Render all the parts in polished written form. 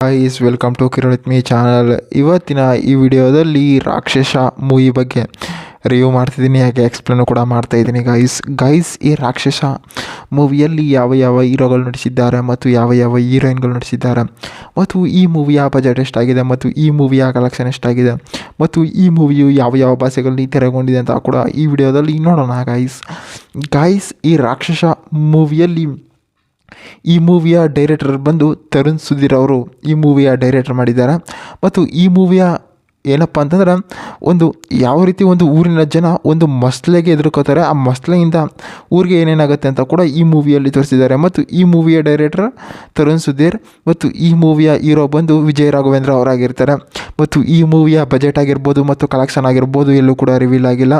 Guys welcome to Kiran with me channel. ಇವತ್ತಿನ ಈ ವಿಡಿಯೋದಲ್ಲಿ ರಾಕ್ಷಸ ಮೂವಿ ಬಗ್ಗೆ ರಿವ್ಯೂ ಮಾಡ್ತಿದ್ದೀನಿ, ಹಾಗೆ ಎಕ್ಸ್ಪ್ಲೇನು ಕೂಡ ಮಾಡ್ತಾಯಿದ್ದೀನಿ. ಗೈಸ್ ಈ ರಾಕ್ಷಸ ಮೂವಿಯಲ್ಲಿ ಯಾವ ಯಾವ ಹೀರೋಗಳು ನಟಿಸಿದ್ದಾರೆ ಮತ್ತು ಯಾವ ಯಾವ ಹೀರೋಯಿನ್ಗಳು ನಟಿಸಿದ್ದಾರೆ, ಮತ್ತು ಈ ಮೂವಿಯ ಬಜೆಟ್ ಎಷ್ಟಾಗಿದೆ, ಮತ್ತು ಈ ಮೂವಿಯ ಕಲೆಕ್ಷನ್ ಎಷ್ಟಾಗಿದೆ, ಮತ್ತು ಈ ಮೂವಿಯು ಯಾವ ಯಾವ ಭಾಷೆಗಳಲ್ಲಿ ತೆರೆಗೊಂಡಿದೆ ಅಂತ ಕೂಡ ಈ ವಿಡಿಯೋದಲ್ಲಿ ನೋಡೋಣ. ಗೈಸ್ ಈ ರಾಕ್ಷಸ ಮೂವಿಯಲ್ಲಿ ಈ ಮೂವಿಯ ಡೈರೆಕ್ಟರ್ ಬಂದು ತರುಣ್ ಸುಧೀರ್ ಅವರು ಈ ಮೂವಿಯ ಡೈರೆಕ್ಟರ್ ಮಾಡಿದ್ದಾರೆ. ಮತ್ತು ಈ ಮೂವಿಯ ಏನಪ್ಪ ಅಂತಂದ್ರೆ ಒಂದು ಯಾವ ರೀತಿ ಒಂದು ಊರಿನ ಜನ ಒಂದು ಮಸಲೆಗೆ ಎದುರ್ಕೋತಾರೆ, ಆ ಮಸಲೆಯಿಂದ ಊರಿಗೆ ಏನೇನಾಗುತ್ತೆ ಅಂತ ಕೂಡ ಈ ಮೂವಿಯಲ್ಲಿ ತೋರಿಸಿದ್ದಾರೆ. ಮತ್ತು ಈ ಮೂವಿಯ ಡೈರೆಕ್ಟರ್ ತರುಣ್ ಸುಧೀರ್ ಮತ್ತು ಈ ಮೂವಿಯ ಹೀರೋ ಬಂದು ವಿಜಯ್ ರಾಘವೇಂದ್ರ ಅವರಾಗಿರ್ತಾರೆ. ಮತ್ತು ಈ ಮೂವಿಯ ಬಜೆಟ್ ಆಗಿರ್ಬೋದು ಮತ್ತು ಕಲೆಕ್ಷನ್ ಆಗಿರ್ಬೋದು ಎಲ್ಲೂ ಕೂಡ ರಿವೀಲ್ ಆಗಿಲ್ಲ.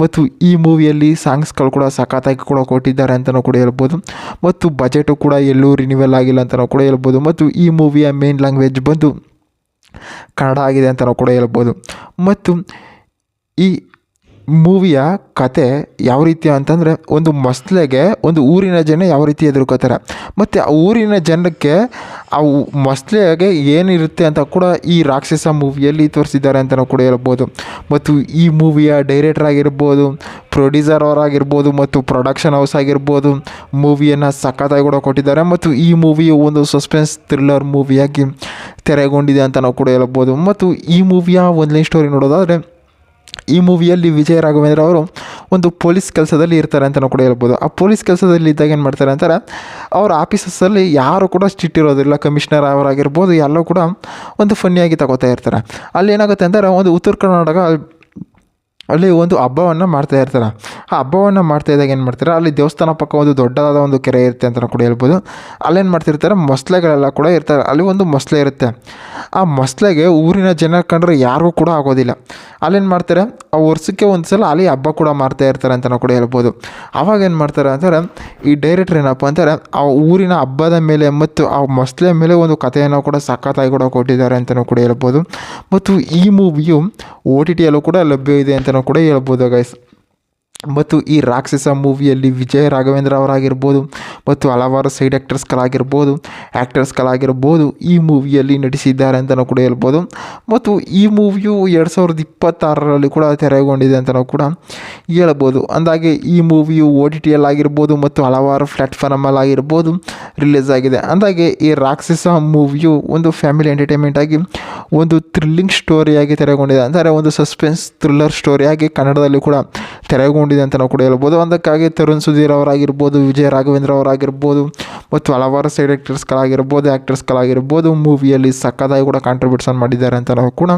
ಮತ್ತು ಈ ಮೂವಿಯಲ್ಲಿ ಸಾಂಗ್ಸ್ಗಳು ಕೂಡ ಸಖತ್ತಾಗಿ ಕೂಡ ಕೊಟ್ಟಿದ್ದಾರೆ ಅಂತಲೂ ಕೂಡ ಹೇಳ್ಬೋದು. ಮತ್ತು ಬಜೆಟು ಕೂಡ ಎಲ್ಲೂ ರಿನಿವಲ್ ಆಗಿಲ್ಲ ಅಂತಲೂ ಕೂಡ ಹೇಳ್ಬೋದು. ಮತ್ತು ಈ ಮೂವಿಯ ಮೇನ್ ಲ್ಯಾಂಗ್ವೇಜ್ ಬಂದು ಕನ್ನಡ ಆಗಿದೆ ಅಂತ ನಾವು ಕೂಡ ಹೇಳ್ಬೋದು. ಮತ್ತು ಈ ಮೂವಿಯ ಕತೆ ಯಾವ ರೀತಿ ಅಂತಂದರೆ, ಒಂದು ಮಸಲೆಗೆ ಒಂದು ಊರಿನ ಜನ ಯಾವ ರೀತಿ ಎದುರ್ಕೋತಾರೆ, ಮತ್ತು ಆ ಊರಿನ ಜನಕ್ಕೆ ಆ ಮಸಲೆಗೆ ಏನಿರುತ್ತೆ ಅಂತ ಕೂಡ ಈ ರಾಕ್ಷಸ ಮೂವಿಯಲ್ಲಿ ತೋರಿಸಿದ್ದಾರೆ ಅಂತ ನಾವು ಕೂಡ ಹೇಳ್ಬೋದು. ಮತ್ತು ಈ ಮೂವಿಯ ಡೈರೆಕ್ಟರ್ ಆಗಿರ್ಬೋದು, ಪ್ರೊಡ್ಯೂಸರ್ ಅವರಾಗಿರ್ಬೋದು, ಮತ್ತು ಪ್ರೊಡಕ್ಷನ್ ಹೌಸ್ ಆಗಿರ್ಬೋದು ಮೂವಿಯನ್ನು ಸಖತ್ತಾಗಿ ಕೂಡ ಕೊಟ್ಟಿದ್ದಾರೆ. ಮತ್ತು ಈ ಮೂವಿಯು ಒಂದು ಸಸ್ಪೆನ್ಸ್ ಥ್ರಿಲ್ಲರ್ ಮೂವಿಯಾಗಿ ತೆರೆಗೊಂಡಿದೆ ಅಂತ ನಾವು ಕೂಡ ಹೇಳ್ಬೋದು. ಮತ್ತು ಈ ಮೂವಿಯ ಒಂದನೇ ಸ್ಟೋರಿ ನೋಡೋದಾದರೆ, ಈ ಮೂವಿಯಲ್ಲಿ ವಿಜಯ್ ರಾಘವೇಂದ್ರ ಅವರು ಒಂದು ಪೊಲೀಸ್ ಕೆಲಸದಲ್ಲಿ ಇರ್ತಾರೆ ಅಂತ ನಾವು ಕೂಡ ಹೇಳ್ಬೋದು. ಆ ಪೊಲೀಸ್ ಕೆಲಸದಲ್ಲಿ ಇದ್ದಾಗ ಏನು ಮಾಡ್ತಾರೆ ಅಂತಾರೆ, ಅವ್ರ ಆಫೀಸಸ್ಸಲ್ಲಿ ಯಾರು ಕೂಡ ಸ್ಟ್ರಿಕ್ಟ್ ಇರೋದಿಲ್ಲ, ಕಮಿಷನರ್ ಅವರಾಗಿರ್ಬೋದು ಎಲ್ಲರೂ ಕೂಡ ಒಂದು ಫನ್ನಿಯಾಗಿ ತಗೋತಾ ಇರ್ತಾರೆ. ಅಲ್ಲಿ ಏನಾಗುತ್ತೆ ಅಂತಾರೆ, ಒಂದು ಉತ್ತರ ಕರ್ನಾಟಕ ಅಲ್ಲಿ ಒಂದು ಹಬ್ಬವನ್ನು ಮಾಡ್ತಾಯಿರ್ತಾರೆ. ಆ ಹಬ್ಬವನ್ನು ಮಾಡ್ತಾಯಿದ್ದಾಗ ಏನು ಮಾಡ್ತಾರೆ, ಅಲ್ಲಿ ದೇವಸ್ಥಾನ ಪಕ್ಕ ಒಂದು ದೊಡ್ಡದಾದ ಒಂದು ಕೆರೆ ಇರುತ್ತೆ ಅಂತ ಕೂಡ ಹೇಳ್ಬೋದು. ಅಲ್ಲೇನು ಮಾಡ್ತಿರ್ತಾರೆ, ಮೊಸಳೆಗಳೆಲ್ಲ ಕೂಡ ಇರ್ತಾರೆ. ಅಲ್ಲಿ ಒಂದು ಮೊಸಳೆ ಇರುತ್ತೆ. ಆ ಮೊಸಳೆಗೆ ಊರಿನ ಜನ ಕಂಡ್ರೆ ಯಾರಿಗೂ ಕೂಡ ಆಗೋದಿಲ್ಲ. ಅಲ್ಲೇನು ಮಾಡ್ತಾರೆ, ಆ ವರ್ಷಕ್ಕೆ ಒಂದು ಸಲ ಅಲ್ಲಿ ಹಬ್ಬ ಕೂಡ ಮಾಡ್ತಾಯಿರ್ತಾರೆ ಅಂತ ಕೂಡ ಹೇಳ್ಬೋದು. ಆವಾಗ ಏನು ಮಾಡ್ತಾರೆ ಅಂತಾರೆ, ಈ ಡೈರೆಕ್ಟ್ರ್ ಏನಪ್ಪ ಅಂತಾರೆ, ಆ ಊರಿನ ಹಬ್ಬದ ಮೇಲೆ ಮತ್ತು ಆ ಮೊಸಳೆ ಮೇಲೆ ಒಂದು ಕಥೆಯನ್ನು ಕೂಡ ಸಖತ್ತಾಗಿ ಕೂಡ ಕೊಟ್ಟಿದ್ದಾರೆ ಅಂತಲೂ ಕೂಡ ಹೇಳ್ಬೋದು. ಮತ್ತು ಈ ಮೂವಿಯು OTTಯಲ್ಲೂ ಕೂಡ ಲಭ್ಯ ಇದೆ ಅಂತ ಕೂಡ ಹೇಳ್ಬೋದು ಗೈಸ್. ಮತ್ತು ಈ ರಾಕ್ಷಸ ಮೂವಿಯಲ್ಲಿ ವಿಜಯ್ ರಾಘವೇಂದ್ರ ಅವರಾಗಿರ್ಬೋದು ಮತ್ತು ಹಲವಾರು ಸೈಡ್ ಆ್ಯಕ್ಟರ್ಸ್ಗಳಾಗಿರ್ಬೋದು ಈ ಮೂವಿಯಲ್ಲಿ ನಟಿಸಿದ್ದಾರೆ ಅಂತಲೂ ಕೂಡ ಹೇಳ್ಬೋದು. ಮತ್ತು ಈ ಮೂವಿಯು 2026ರಲ್ಲಿ ಕೂಡ ತೆರೆಗೊಂಡಿದೆ ಅಂತಲೂ ಕೂಡ ಹೇಳ್ಬೋದು. ಅಂದಾಗೆ ಈ ಮೂವಿಯು OTTಯಲ್ಲಾಗಿರ್ಬೋದು ಮತ್ತು ಹಲವಾರು ಪ್ಲ್ಯಾಟ್ಫಾರ್ಮಲ್ಲಾಗಿರ್ಬೋದು ರಿಲೀಸ್ ಆಗಿದೆ. ಅಂದಾಗೆ ಈ ರಾಕ್ಷಸ ಮೂವಿಯು ಒಂದು ಫ್ಯಾಮಿಲಿ ಎಂಟರ್ಟೈನ್ಮೆಂಟ್ ಆಗಿ ಒಂದು ಥ್ರಿಲ್ಲಿಂಗ್ ಸ್ಟೋರಿಯಾಗಿ ತೆರೆಗೊಂಡಿದೆ, ಅಂದರೆ ಒಂದು ಸಸ್ಪೆನ್ಸ್ ಥ್ರಿಲ್ಲರ್ ಸ್ಟೋರಿಯಾಗಿ ಕನ್ನಡದಲ್ಲಿ ಕೂಡ ತೆರೆಗೊಂಡಿದೆ ಅಂತ ನಾವು ಕೂಡ ಹೇಳ್ಬೋದು. ಅದಕ್ಕಾಗಿ ತರುಣ್ ಸುಧೀರ್ ಅವರಾಗಿರ್ಬೋದು, ವಿಜಯ್ ರಾಘವೇಂದ್ರ ಅವರಾಗಿರ್ಬೋದು ಮತ್ತು ಹಲವಾರು ಸೈಡ್ ಆ್ಯಕ್ಟರ್ಸ್ಗಳಾಗಿರ್ಬೋದು ಮೂವಿಯಲ್ಲಿ ಸಕ್ಕತ್ತಾಗಿ ಕೂಡ ಕಾಂಟ್ರಿಬ್ಯೂಷನ್ ಮಾಡಿದ್ದಾರೆ ಅಂತ ನಾವು ಕೂಡ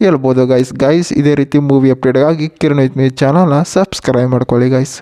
ಹೇಳ್ಬೋದು ಗೈಸ್. ಇದೇ ರೀತಿ ಮೂವಿ ಅಪ್ಡೇಟ್ಗಾಗಿ ಕಿರಣ್ ವಿತ್ ಮೀ ಚಾನಲ್ನ ಸಬ್ಸ್ಕ್ರೈಬ್ ಮಾಡ್ಕೊಳ್ಳಿ ಗೈಸ್.